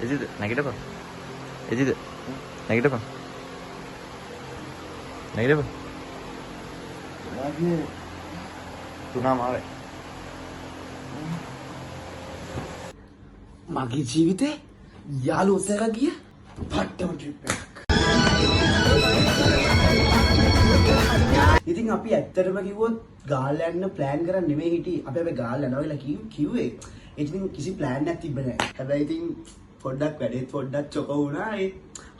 එදිද නැගිටපන්. එදිද නැගිටපන්. නැගිටපන්. යාගේ තුනම ආවේ. මගේ ජීවිතේ යාළුවෝ සරා ගිය පට්ටම ට්‍රිප් එකක්. ඉතින් අපි ඇත්තටම කිව්වොත් ගාල්ල යන්න ප්ලෑන් කරන් නෙමෙයි හිටියේ. අපි ගාල්ල යනවා කියලා කිව්වේ. ඒ ඉතින් කිසි ප්ලෑන් එකක් තිබ්බ නැහැ. හැබැයි ඉතින් පොඩ්ඩක් වැඩේ පොඩ්ඩක් චොක වුණා. ඒ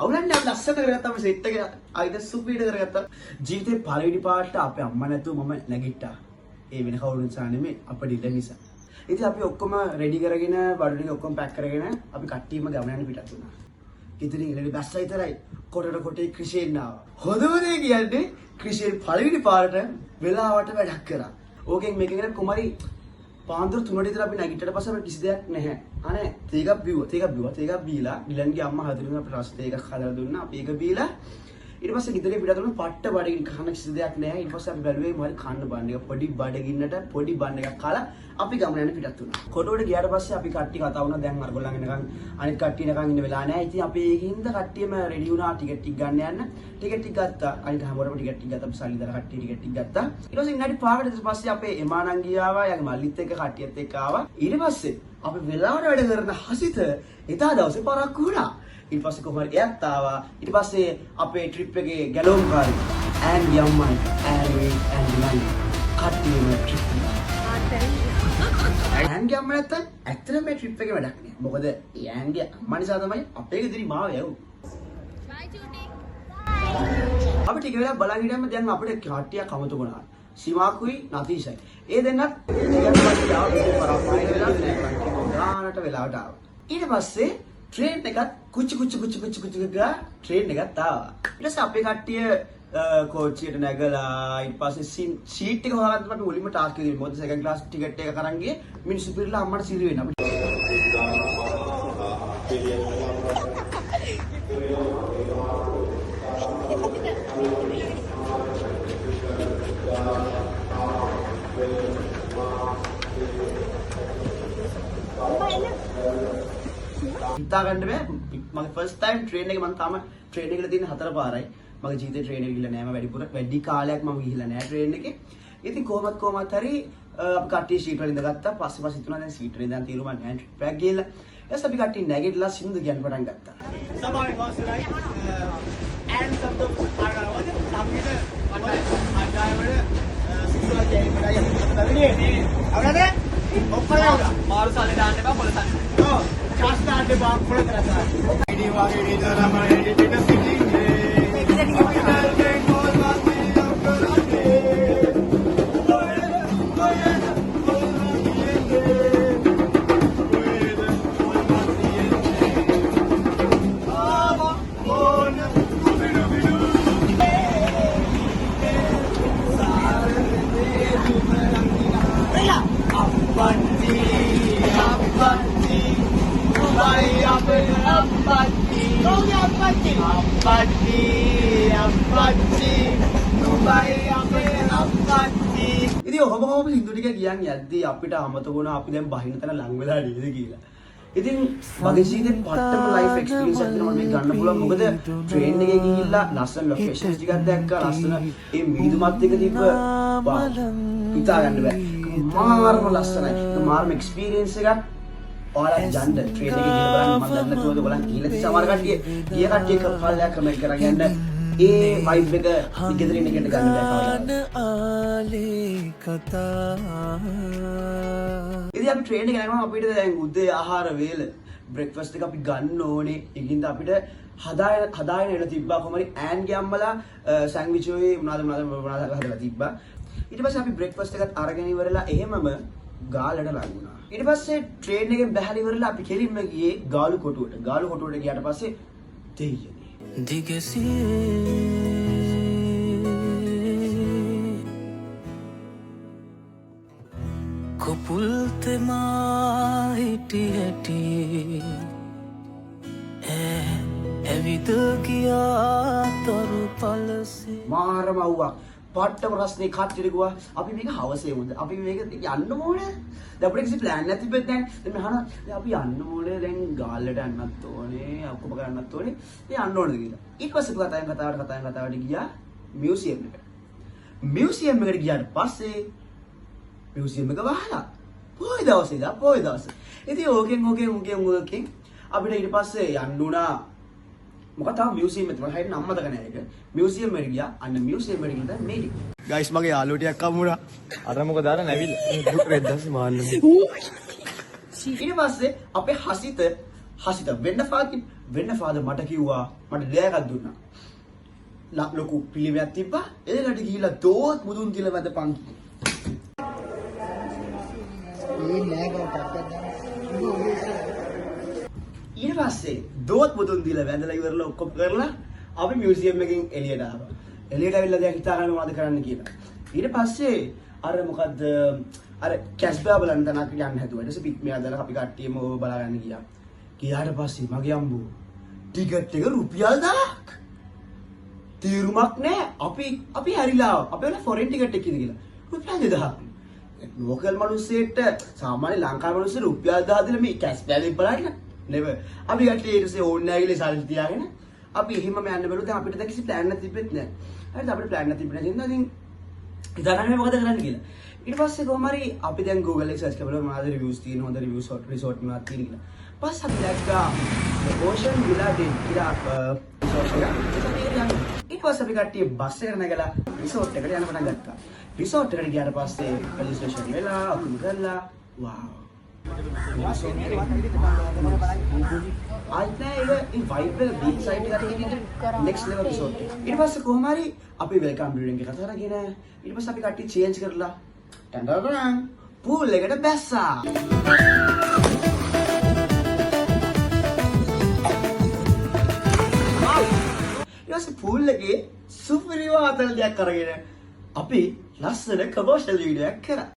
අවුලන්නේ අපි ලස්සන කරගත්තාම සෙට් එක ආයිද සුපීඩ කරගත්තා. ජීවිතේ පළවෙනි පාට අපේ අම්මා නැතුව මම නැගිට්ටා. ඒ වෙන කවුරු නිසා නෙමෙයි අපේ ඩිල නිසා. ඉතින් අපි ඔක්කොම රෙඩි කරගෙන බඩු ටික ඔක්කොම පැක් කරගෙන අපි කට්ටියම ගමන යන පිටත් වුණා. ඉතින් ඉතින් බැස්සා විතරයි කොටට කොටේ ක්‍රිෂේන් ආවා. හොඳමනේ කියන්නේ ක්‍රිෂේන් පළවෙනි පාරට වෙලාවට වැඩක් කරා. ඕකෙන් මේකෙන් කොමාරි පාන්දර 3ට විතර අපි නැගිට්ටට පස්සේ අපිට කිසි දෙයක් නැහැ. අනේ තේකක් බීලා ඩිලන්ගේ අම්මා හදලා අපිට රස තේකක් හදලා දුන්නා. අපි ඒක බීලා ඊට පස්සේ ගෙදරේ පිටත් වුණා පට්ට බඩගින්න කන්න කිසි දෙයක් නැහැ. ඊට පස්සේ අපි බැලුවේ මොකද කන්න බන්න එක පොඩි බඩගින්නට පොඩි බන්න එකක් කාලා අපි ගමන යන පිටත් වුණා. කොටුවට ගියාට පස්සේ අපි කට්ටිය කතා වුණා දැන් අරගොල්ලන් එනකන් අනිත් කට්ටිය එනකන් ඉන්න වෙලා නැහැ. ඉතින් අපි ඒකින්ද කට්ටියම රෙඩි වුණා ටිකට් ටික ගන්න යන්න. ටිකට් ටික ගත්තා. අනිත් හැමෝටම ටිකට් ටික ගත්තා. අපි සල්ලි දාලා කට්ටිය ටිකට් ටික ගත්තා. ඊට පස්සේ ඉන්නඩි පාවට ඊට පස්සේ අපේ එමානන් ගියාවා. යාගේ මල්ලිත් එක්ක කට්ටියත් එක්ක ආවා. ඊට පස්සේ අපි වෙලාවට වැඩ කරන හසිත එදා දවසේ පරක්කු වුණා. ඊට පස්සේ කොහොමද එයත් ආවා. ඊට පස්සේ අපේ ට්‍රිප් එකේ ගැලෝම්කාරී ඈන්ඩි අම්මයි ඈන්ඩි නයි කට්ටියම ට්‍රිප් එක. ඈන්ඩි අම්මා නැත්තම් ඇත්තටම මේ ට්‍රිප් එකේ වැඩක් නෑ. මොකද ඈන්ඩි අම්මා නිසා තමයි අපේ ගෙදරින් මාව යවුවේ. බයි චූටි. අපි ටික වෙලා බලන් හිටියම දැන් අපිට කට්ටියක් අමතක වුණා. සීමාකුයි නතීෂයි. ඒ දෙන්නත් ටිකක් පස්සේ ආවා. පිටේ පරාපයි වෙලා ගානට වෙලාවට ආවා. ඊට පස්සේ ට්‍රේන් එකත් කුචි ගා ට්‍රේන් එකත් ආවා. ඊට පස්සේ අපේ කට්ටිය කෝච්චියට නැගලා ඊට පස්සේ සීට් එක හොයාගත්ත අපි මුලින්ම ටාස්ක් එක දෙන්නේ. මොකද සෙකන්ඩ් ක්ලාස් ටිකට් එක කරන් ගියේ මිනිස්සු පිරලා අම්මට සිරි වෙන්න. අපි හිතා ගන්න බෑ මගේ ෆස්ට් ටයිම් ට්‍රේන් එකේ මම තාම ට්‍රේන් එකේ තියෙන 4 පාරයි මගේ ජීවිතේ ට්‍රේන් එකේ ගිහලා නෑ මම වැඩි කාලයක් මම ගිහිල්ලා නෑ ට්‍රේන් එකේ ඉතින් කොහොමත් හරි අපි කට්ටිය සීට් වල ඉඳගත්තා පස්සේ හිතුණා දැන් සීට් වල ඉඳන් తీරුමා නෑ ට්‍රිප් එකක් ගිහලා ඊට අපි කට්ටිය නැගිටලා සින්දු කියන්න පටන් ගත්තා සමහර වාසලයි and some of the ආරවද සංගීත අඩායවල සිසුලා ජයමඩයි අවුනද ඔක්කොම මාරු සල්ලි දාන්න එපා පොළ සල්ලි ඔව් කාස්ටාඩ් බාක් පොළ කරලා ඉඩි වාගේ ඉඳලා මම ඉඩි පිට සිටින්නේ ඉතින් ඔහොම හින්දු ටික කියන් යද්දී අපිට අමතක වුණා අපි දැන් බහින තැන ලඟ වෙලා නේද කියලා. ඉතින් මගේ ජීවිතේ පට්ටම ලයිෆ් එක්ස්පීරියන්ස් එකක් දෙනවා මේ ගන්න පුළුවන්. මොකද ට්‍රේන් එකේ ගිහිල්ලා ලස්සන ලොකේෂන්ස් ටිකක් දැක්කා. ලස්සන ඒ මිදුමත් එක තිබ්බ හිතා ගන්න බෑ. මාරම ලස්සනයි. මාරම එක්ස්පීරියන්ස් එකක්. ඔයාලා යන්න ට්‍රේන් එකේ ගිහලා බලන්න මම දන්නේ නැතුවද බලන්න කියලා සමහර කට්ටිය ගිය කට්ටිය කල්ලා කමෙන්ට් කරන් යන්න ඒ වයිබ් එක ඉගෙදරින් එකට ගන්න බෑ කවදාවත්. ඉතින් අපි ට්‍රේන් එකේ යනවා අපිට දැන් උදේ ආහාර වේල බ්‍රෙක්ෆාස්ට් එක අපි ගන්න ඕනේ. ඒකින්ද අපිට හදාගෙන එන තිබ්බා කොහමරි ඈන්ගේ අම්මලා සෑන්ඩ්විච් ඔය මොනවාද හදලා තිබ්බා. ඊට පස්සේ අපි බ්‍රෙක්ෆාස්ට් එකත් අරගෙන ඉවරලා එහෙමම ගාලට ලඟ වුණා. ඊට පස්සේ ට්‍රේන් එකෙන් බැහැලා ඉවරලා අපි කෙලින්ම ගියේ ගාලු කොටුවට. ගාලු කොටුවට ගියාට පස්සේ දෙයියනේ. කොපුල් තෙමා හිටියටි ඇවිද ගියා තරු පලසේ මාරම අවුවක් පාට්ටම රස්නේ කට්ටියට ගියා අපි මේක හවසේ වුණා. අපි මේක යන්න ඕනේ. දැන් අපිට කිසි ප්ලෑන් නැති බෙත් නැහැ. දැන් මම අහනවා දැන් අපි යන්න ඕනේ දැන් ගාල්ලට යන්නත් ඕනේ ඔක්කොම කරන්නත් ඕනේ. ඒ යන්න ඕනේද කියලා. ඊට පස්සේ කතාවට ගියා මියුසියම් එකට. මියුසියම් එකට ගියාට පස්සේ මියුසියම් එක වහලා. පොයි දවසේ. ඉතින් ඕකෙන් අපිට ඊට පස්සේ යන්න උනා මොකද තාම මියුසියම් එකේ මම හිටින්න අම්මද කන එක. මියුසියම් එකට ගියා. අන්න මියුසියම් එකට ගිහින් මේ ටික. ගයිස් මගේ යාළුවෝ ටිකක් හම්බුණා. අර මොකද අර නැවිල. දුක් රෙද්දස් මාන්න. ඊට පස්සේ අපේ හසිත වෙන්න ෆාදර් මට කිව්වා මට දෙයක් දුන්නා. ලොකු පිළිවෙලක් තිබ්බා. එලකට ගිහිල්ලා දෝත් මුදුන් කියලා වැදපන්. ඊට පස්සේ දෝත් මුදුන් දීලා වැඳලා ඉවරලා ඔක්කොම කරලා අපි මියුසියම් එකෙන් එළියට ආවා. එළියට ඇවිල්ලා දැන් හිතා ගන්න මොනවද කරන්න කියලා. ඊට පස්සේ අර මොකද්ද අර කැස්බා බලන්න තනක් යන්න හැදුවා. ඊට පස්සේ පිට්මියා දාලා අපි කට්ටියම ඕව බලා ගන්න ගියා. ගියාට පස්සේ මගේ අම්බෝ ටිකට් එක රුපියල් 1000ක්. තීරුමක් නැහැ. අපි හැරිලා අපි වල ෆොරෙන් ටිකට් එකක් කියලා. රුපියල් 2000ක්. ලෝකල් මිනිස්සෙට සාමාන්‍ය ලංකාවේ මිනිස්සු රුපියල් 1000 දීලා මේ කැස්බා දෙක බලන්න නෙව. අපි කට්ටිය ඊට පස්සේ ඕන් නැහැ කියලා සල්ලි තියාගෙන අපි එහෙමම යන්න බැලුවා. දැන් අපිට දැන් කිසි ප්ලෑන් නැති තිබෙත් නැහැ. හරිද අපිට ප්ලෑන් නැති තිබුණා නේද? ඉතින් හිතාගන්න මොකද කරන්න කියලා. ඊට පස්සේ කොහොම හරි අපි දැන් Google එකේ සර්ච් කරලා මොනවද රිවිව්ස් තියෙන හොඳ රිවිව්ස් රිසෝට් මොනවද තියෙන කියලා. පස්සේ අපි දැක්කා Ocean Villa Den කියලා රිසෝට් එක. ඊට පස්සේ අපි කට්ටිය බස් එකට නැගලා රිසෝට් එකට යන්න පටන් ගත්තා. රිසෝට් එකට ගියාට පස්සේ රෙජිස්ට්‍රේෂන් වෙලා ඔක්කොම කරලා වාව්. ආයිත් නෑ ඒක වයිබ් එක බීච් සයිඩ් එකට ගිහින් නෙක්ස්ට් ලෙවල් රිසෝට් එක. ඊට පස්සේ කොහොම හරි අපි වෙල්කම් බිල්ඩින් එක කතා කරගෙන ඊට පස්සේ අපි කට්ටිය චේන්ජ් කරලා ටන්ඩරන් පූල් එකට බැස්සා. ඊට පස්සේ පූල් එකේ සුපිරිම අතල් දෙයක් අරගෙන අපි ලස්සන කමර්ෂල් වීඩියෝ එකක් කරා.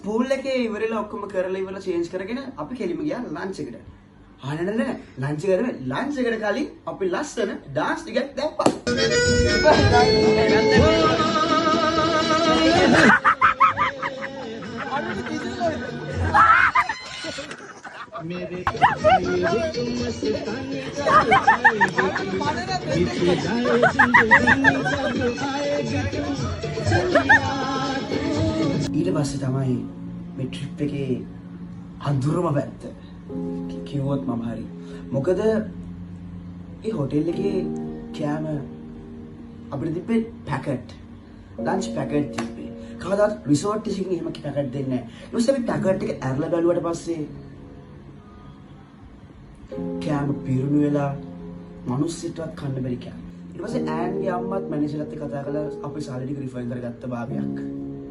පූල් එකේ ඉවරලා ඔක්කොම කරලා ඉවරලා චේන්ජ් කරගෙන අපි කෙලිම ගියා ලන්ච් එකට. නෑ ලන්ච් එකට කලින් අපි ලස්සන ඩාන්ස් ටිකක් දැම්පා. ඊට පස්සේ තමයි මේ ට්‍රිප් එකේ අඳුරම පැත්ත කිව්වොත් මම හරි. මොකද ඒ හොටෙල් එකේ කෑම අපිට තිබ්බේ පැකට් ලන්ච් පැකට් තිබ්බේ. කවදාවත් රිසෝට් එකකින් එහෙම පැකට් දෙන්නේ නැහැ. ඊට පස්සේ අපි පැකට් එක ඇරලා බැලුවට පස්සේ කෑම පිරුණු වෙලා මිනිස්සුන්ටවත් කන්න බැරි කෑම. ඊට පස්සේ ඈන්ගේ අම්මත් මැනේජර්ලත් එක්ක කතා කරලා අපි සාලි ටික රිෆයින් කරගත්ත භාගයක්.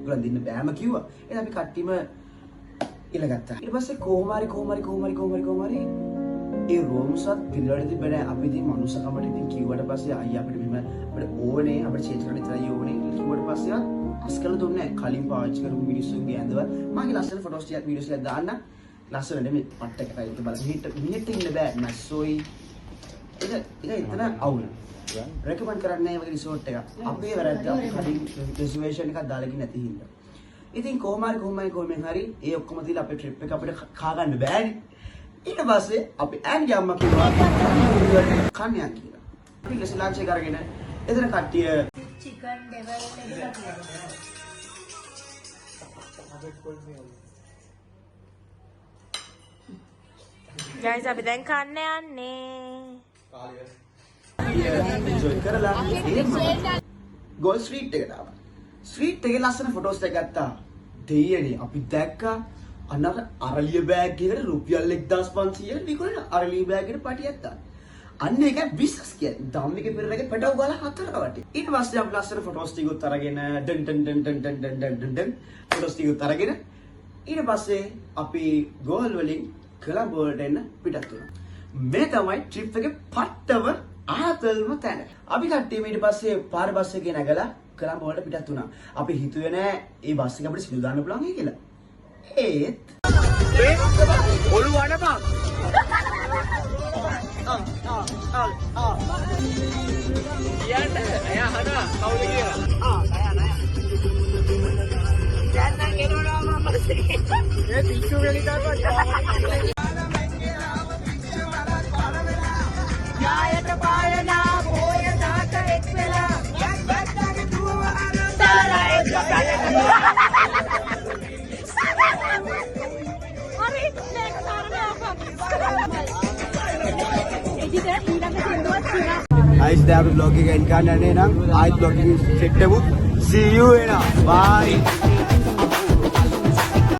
ඒගොල්ලන් දෙන්න බෑම කිව්වා. එහෙනම් අපි කට්ටියම ඉලගත්තා. ඊට පස්සේ කොහොම හරි ඒ රෝම්සත් පිළිවෙලට තිබ්බේ නැහැ. අපි ඉතින් මනුස්සකමට ඉතින් කිව්වට පස්සේ අයියා අපිට මෙහෙම අපිට ඕනේ අපිට චේන්ජ් කරන්න ඉතරයි ඕනේ කිව්වට පස්සේ අස්කල දුන්නේ නැහැ. කලින් පාවිච්චි කරපු මිනිස්සුන්ගේ ඇඳවල මගේ ලස්සන ෆොටෝස් ටිකක් වීඩියෝස් ටිකක් දාන්න. ලස්සන නෙමෙයි පට් එකකට ඉත බලන්න. මිනිත් ඉන්න බෑ. නැස්සොයි ඒක එතන අවුල. රෙකමන්ඩ් කරන්නේ නැහැ වගේ රිසෝට් එකක්. අපේ වැරද්ද අපි කලින් රිසර්වේෂන් එකක් දාලා ගිහින් නැති හින්දා. ඉතින් කොහොම හරි ඒ ඔක්කොම තියලා අපේ ට්‍රිප් එක අපිට කා ගන්න බෑනේ. ඊට පස්සේ අපි ඈන්ගේ අම්මා කිව්වා කන්නයක් කියලා. අපි ලන්ච් එක අරගෙන එතන කට්ටිය චිකන් ඩෙවල් එකක් ගයිස් අපි දැන් කන්න යන්නේ. එන්ජොයි කරලා ගෝල් ස්ට්‍රීට් එකට ආවා. ස්ට්‍රීට් එකේ ලස්සන ෆොටෝස් ටික ගත්තා. දෙයියනේ අපි දැක්කා අන්නර අරලිය බෑග් එකකට රුපියල් 1500 විකුණන අරලිය බෑග් එකට පටියක් දාන්න. අන්න ඒක බිස්නස් කියන්නේ. ධම්මික පෙරේරගේ පැටව ගාලා හතර වටේ. ඊට පස්සේ අපි ලස්සන ෆොටෝස් ටිකත් අරගෙන ඩන් ෆොටෝස් ටිකත් අරගෙන ඊට පස්සේ අපි ගෝල් වලින් ක්ලබ් වලට එන්න පිටත් වුණා. මේ තමයි ට්‍රිප් එකේ පට්ටම ආතල්ම තැන. අපි කට්ටිය ඊට පස්සේ පාර බස් එකේ නැගලා කරන් බෝලට පිටත් වුණා. අපි හිතුවේ නෑ ඒ බස් එක අපිට සිදු දාන්න පුළුවන් කියලා. ඒත් ඔළුව වඩපන්. කියන්න එයා අහනවා කවුද කියලා. ඒ පිස්සු වෙලිකාවක් යායට පායනා පොය දාත එක් වෙලා යක් බද්දාගේ දුව අරන්දාලා එක් හරි මේක අයිස් දැන් අපි vlog එක එන්ඩ් කරන්න යන්නේ නම් ආයෙත් vlog එක සෙට් වෙමු. see you එනවා. bye.